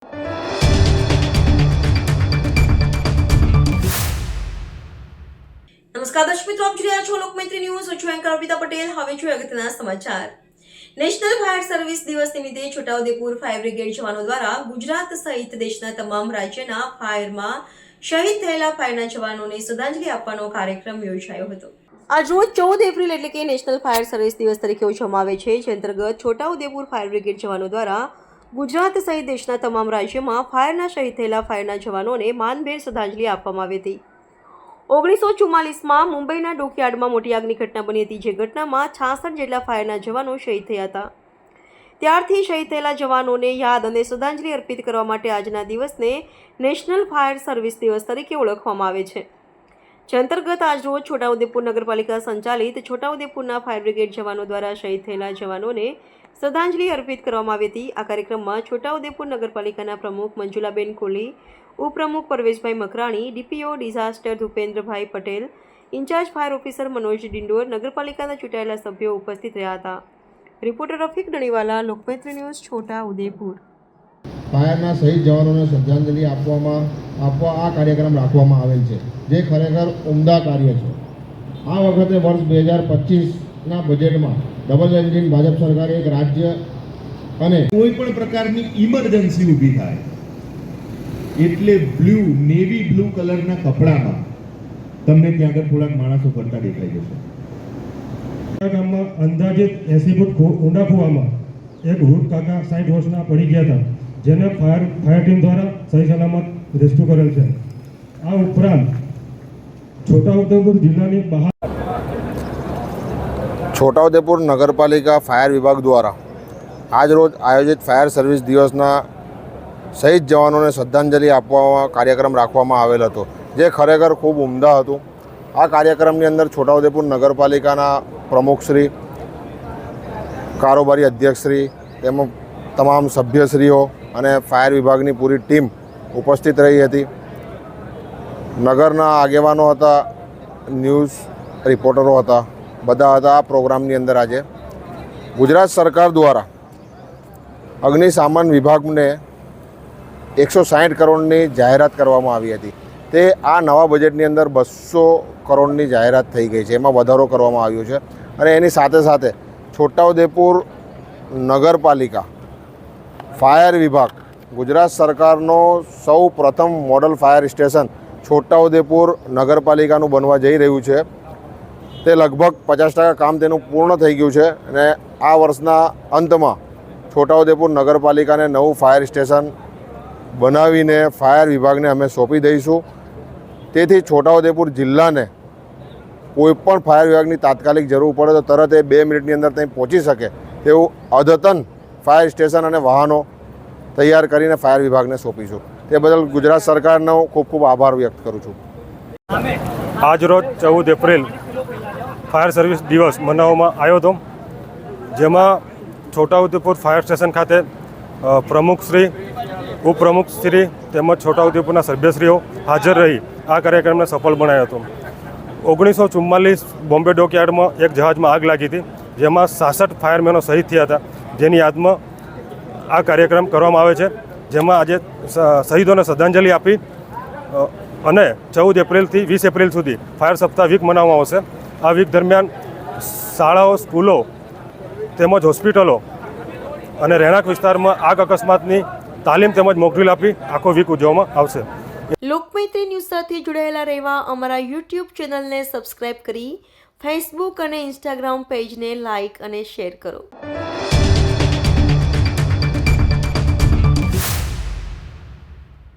નમસ્કાર દર્શક મિત્રો, આપ જોઈ રહ્યા છો લોકમૈત્રી ન્યૂઝ. હું છું એન્કર અર્પિતા પટેલ. હવે જોઈએ અગત્યના સમાચાર. નેશનલ ફાયર સર્વિસ દિવસ નિમિત્તે છોટાઉદેપુર ફાયર બ્રિગેડ જવાનો દ્વારા ગુજરાત સહિત દેશના તમામ રાજ્યના ફાયરમાં શહીદ થયેલા ફાયરના જવાનોને શ્રદ્ધાંજલિ આપવાનો કાર્યક્રમ યોજાયો હતો. આજરોજ 14 એપ્રિલ એટલે કે નેશનલ ફાયર સર્વિસ દિવસ તરીકે ઉજવવામાં આવે છે, જે અંતર્ગત છોટાઉદેપુર ફાયર બ્રિગેડ જવાનો દ્વારા ગુજરાત સહિત દેશના તમામ રાજ્યોમાં ફાયરના શહીદ થયેલા ફાયરના જવાનોને માનભેર શ્રદ્ધાંજલિ આપવામાં આવી હતી. 1944માં મુંબઈના ડોકયાર્ડમાં મોટી આગની ઘટના બની હતી, જે ઘટનામાં 66 જેટલા ફાયરના જવાનો શહીદ થયા હતા. ત્યારથી શહીદ થયેલા જવાનોને યાદ અને શ્રદ્ધાંજલિ અર્પિત કરવા માટે આજના દિવસને નેશનલ ફાયર સર્વિસ દિવસ તરીકે ઓળખવામાં આવે છે. જે અંતર્ગત આજરોજ છોટાઉદેપુર નગરપાલિકા સંચાલિત છોટાઉદેપુરના ફાયર બ્રિગેડ જવાનો દ્વારા શહીદ થયેલા જવાનોને શ્રદ્ધાંજલિ અર્પિત કરવામાં આવી હતી. આ કાર્યક્રમમાં છોટાઉદેપુર નગરપાલિકાના પ્રમુખ મંજુલાબેન કોહલી, ઉપપ્રમુખ Parveshbhai Makrani, DPO disaster Bhupendrabhai Patel, incharge fire officer Manoj Dindor, નગરપાલિકાના ચૂંટાયેલા સભ્યો ઉપસ્થિત રહ્યા હતા. Reporter Rafiq Daniwala, Lokmaitri news, Chhotaudepur. ફાયરના શહીદ જવાનોને શ્રદ્ધાંજલિ આપવા આ કાર્યક્રમ રાખવામાં આવેલ છે, જે ખરેખર ઉમદા કાર્ય છે. આ વખતે વર્ષ 2025ના બજેટમાં ડબલ એન્જિન ભાજપ સરકારે એક રાજ્ય અને કોઈ પણ પ્રકારની ઇમરજન્સી ઊભી થાય એટલે નેવી બ્લુ કલરના કપડામાં તમને ત્યાં આગળ થોડાક માણસો ફરતા દેખાઈ જશે. ગામમાં અંદાજિત 80 ફૂટ ઊંડા કૂવામાં એક વૃદ્ધ કાકા 60 વર્ષના પડી ગયા હતા, જેને ફાયર ટીમ દ્વારા સહી સલામત રેસ્ક્યુ કરેલ છે. આ ઉપરાંત છોટાઉદેપુર જિલ્લાની બહાર છોટાઉદેપુર નગરપાલિકા ફાયર વિભાગ દ્વારા આજરોજ આયોજિત ફાયર સર્વિસ દિવસના શહીદ જવાનોને શ્રદ્ધાંજલિ આપવા કાર્યક્રમ રાખવામાં આવેલ હતો, જે ખરેખર ખૂબ ઉમદા હતું. આ કાર્યક્રમની અંદર છોટાઉદેપુર નગરપાલિકાના પ્રમુખશ્રી, કારોબારી અધ્યક્ષશ્રી, તેમજ તમામ સભ્યશ્રીઓ અને ફાયર વિભાગની પૂરી ટીમ ઉપસ્થિત રહી હતી. નગરના આગેવાનો હતા, ન્યૂઝ રિપોર્ટરો હતા, બધા હતા આ પ્રોગ્રામની અંદર. આજે ગુજરાત સરકાર દ્વારા અગ્નિશામન વિભાગને 160 કરોડની જાહેરાત કરવામાં આવી હતી. તે આ નવા બજેટની અંદર 200 કરોડની જાહેરાત થઈ ગઈ છે, એમાં વધારો કરવામાં આવ્યો છે. અને એની સાથે સાથે છોટાઉદેપુર નગરપાલિકા ફાયર વિભાગ ગુજરાત સરકારનો સૌ પ્રથમ મોડલ ફાયર સ્ટેશન છોટાઉદેપુર નગરપાલિકાનું બનવા જઈ રહ્યું છે. તે લગભગ 50% કામ તેનું પૂર્ણ થઈ ગયું છે અને આ વર્ષના અંતમાં છોટાઉદેપુર નગરપાલિકાને નવું ફાયર સ્ટેશન બનાવીને ફાયર વિભાગને અમે સોંપી દઈશું. તેથી છોટાઉદેપુર જિલ્લાને કોઈપણ ફાયર વિભાગની તાત્કાલિક જરૂર પડે તો તરત એ 2 મિનિટની અંદર ત્યાં પહોંચી શકે તેવું અદ્યતન ફાયર સ્ટેશન અને વાહનો તૈયાર કરીને ફાયર વિભાગને સોંપીશું. તે બદલ ગુજરાત સરકારનો ખૂબ ખૂબ આભાર વ્યક્ત કરું છું. આજરોજ 14 એપ્રિલ ફાયર સર્વિસ દિવસ મનાવવામાં આવ્યો હતો, જેમાં છોટાઉદેપુર ફાયર સ્ટેશન ખાતે પ્રમુખશ્રી, ઉપપ્રમુખશ્રી તેમજ છોટાઉદેપુરના સભ્યશ્રીઓ હાજર રહી આ કાર્યક્રમને સફળ બનાવ્યો હતો. 1944 બોમ્બે ડોકયાર્ડમાં એક જહાજમાં આગ લાગી હતી, જેમાં 66 ફાયરમેનો શહીદ થયા હતા, જેની યાદમાં આ કાર્યક્રમ કરવામાં આવે છે, જેમાં આજે શહીદોને શ્રદ્ધાંજલિ આપી અને 14 એપ્રિલથી 20 એપ્રિલ સુધી ફાયર સપ્તાહ વીક મનાવવામાં આવશે. આ વીક દરમિયાન શાળાઓ, સ્કૂલો તેમજ હોસ્પિટલો અને રહેણાંક વિસ્તારમાં આગ અકસ્માતની તાલીમ તેમજ મોકડ્રીલ આપી આખો વીક ઉજવવામાં આવશે. લોકમૈત્રી ન્યૂઝ સાથે જોડાયેલા રહેવા અમારા યુટ્યુબ ચેનલને સબસ્ક્રાઇબ કરી ફેસબુક અને ઇન્સ્ટાગ્રામ પેજને લાઇક અને શેર કરો.